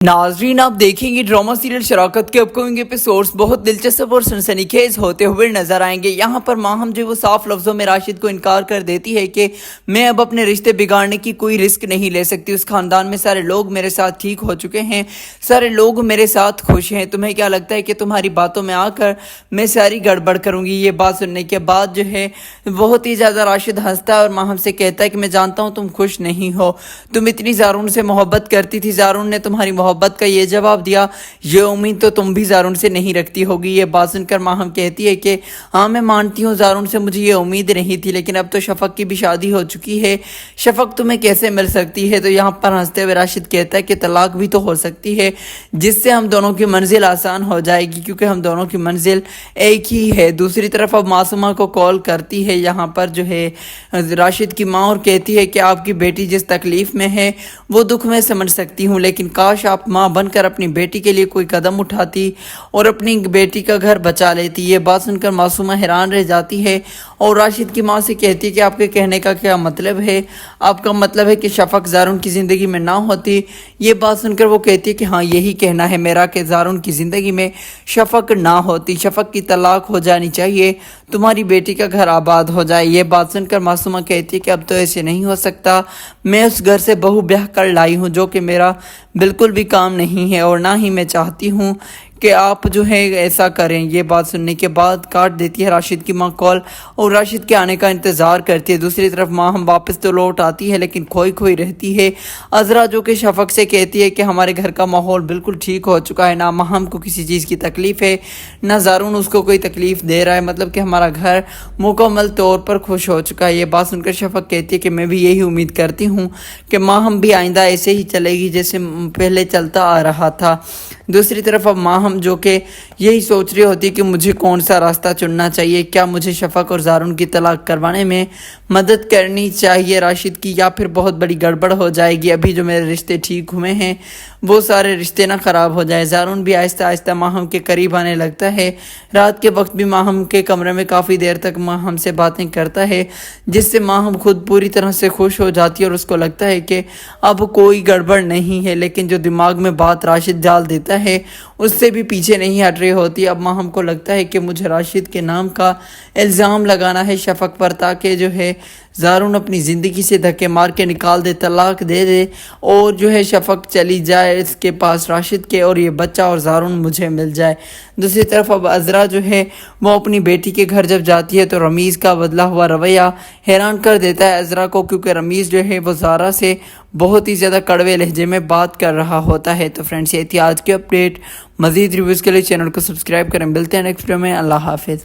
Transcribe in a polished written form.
नाजरीन, आप देखेंगे ड्रामा सीरियल शराकत के अपकमिंग एपिसोड्स बहुत दिलचस्प और सनसनीखेज होते हुए नजर आएंगे। यहाँ पर माहम जो वो साफ लफ्जों में राशिद को इनकार कर देती है कि मैं अब अपने रिश्ते बिगाड़ने की कोई रिस्क नहीं ले सकती। उस खानदान में सारे लोग मेरे साथ ठीक हो चुके हैं, सारे लोग मेरे साथ खुश हैं। तुम्हें क्या लगता है कि तुम्हारी बातों में आकर मैं सारी गड़बड़ करूंगी? ये बात सुनने के बाद जो है बहुत ही ज्यादा राशिद हंसता है और माहम से कहता है कि मैं जानता हूँ तुम खुश नहीं हो, तुम इतनी जारून से मोहब्बत करती थी, जारून ने तुम्हारी मोहब्बत का ये जवाब दिया, ये उम्मीद तो तुम भी जारून से नहीं रखती होगी। ये बात सुनकर माहम कहती है कि हाँ मैं मानती हूँ जारून से मुझे ये उम्मीद नहीं थी, लेकिन अब तो शफक की भी शादी हो चुकी है, शफक तुम्हें कैसे मिल सकती है? तो यहाँ पर हंसते हुए राशिद कहता है कि तलाक भी तो हो सकती है, जिससे हम दोनों की मंजिल आसान हो जाएगी, क्योंकि हम दोनों की मंजिल एक ही है। दूसरी तरफ अब मासूमा को कॉल करती है यहाँ पर जो है राशिद की माँ और कहती है कि आपकी बेटी जिस तकलीफ में है वो दुख मैं समझ सकती हूँ, लेकिन काश आप माँ बनकर अपनी बेटी के लिए कोई कदम उठाती और अपनी बेटी का घर बचा लेती। ये बात सुनकर मासूमा हैरान रह जाती है और राशिद की माँ से कहती है कि आपके कहने का क्या मतलब है? आपका मतलब है कि शफक जारून की ज़िंदगी में ना होती? ये बात सुनकर वो कहती है कि हाँ यही कहना है मेरा कि जारून की ज़िंदगी में शफक ना होती, शफक की तलाक हो जानी चाहिए, तुम्हारी बेटी का घर आबाद हो जाए। ये बात सुनकर मासूमा कहती है कि अब तो ऐसे नहीं हो सकता, मैं उस घर से बहू ब्याह कर लाई हूँ जो कि मेरा बिल्कुल भी काम नहीं है और ना ही मैं चाहती हूँ कि आप जो है ऐसा करें। ये बात सुनने के बाद काट देती है राशिद की माँ कॉल और राशिद के आने का इंतज़ार करती है। दूसरी तरफ माँ हम वापस तो लौट आती है लेकिन खोई खोई रहती है। अजरा जो कि शफक से कहती है कि हमारे घर का माहौल बिल्कुल ठीक हो चुका है, ना माहम को किसी चीज़ की तकलीफ़ है, ना जारून उसको कोई तकलीफ़ दे रहा है, मतलब कि हमारा घर मुकम्मल तौर पर खुश हो चुका है। ये बात सुनकर शफक कहती है कि मैं भी यही उम्मीद करती हूँ कि माहम भी आइंदा ऐसे ही चलेगी जैसे पहले चलता आ रहा था। दूसरी तरफ अब माहम जो कि यही सोच रही होती है कि मुझे कौन सा रास्ता चुनना चाहिए, क्या मुझे शफक और जारून की तलाक करवाने में मदद करनी चाहिए राशिद की, या फिर बहुत बड़ी गड़बड़ हो जाएगी, अभी जो मेरे रिश्ते ठीक हुए हैं वो सारे रिश्ते ना ख़राब हो जाए। जारून भी आहिस्ता आहिस्ता माहम के करीब आने लगता है। रात के वक्त भी माहम के कमरे में काफ़ी देर तक माहम से बातें करता है, जिससे माहम खुद पूरी तरह से खुश हो जाती है और उसको लगता है कि अब कोई गड़बड़ नहीं है, लेकिन जो दिमाग में बात राशिद डाल देता है उससे भी पीछे नहीं हट रही होती। अब माहम को लगता है कि मुझे राशिद के नाम का इल्ज़ाम लगाना है शफक पर, ताकि जो है जारून अपनी ज़िंदगी से धक्के मार के निकाल दे, तलाक दे दे और जो है शफक चली जाए इसके पास राशिद के, और ये बच्चा और जारून मुझे मिल जाए। दूसरी तरफ अब अजरा जो है वो अपनी बेटी के घर जब जाती है तो रमीज़ का बदला हुआ रवैया हैरान कर देता है अजरा को, क्योंकि रमीज़ जो है वो ज़ारा से बहुत ही ज़्यादा कड़वे लहजे में बात कर रहा होता है। तो फ्रेंड्स ये थी आज की अपडेट। मज़ीद रिव्यूज़ के लिए चैनल को सब्सक्राइब करें। मिलते हैं नेक्स्ट वीडियो में। अल्लाह हाफिज़।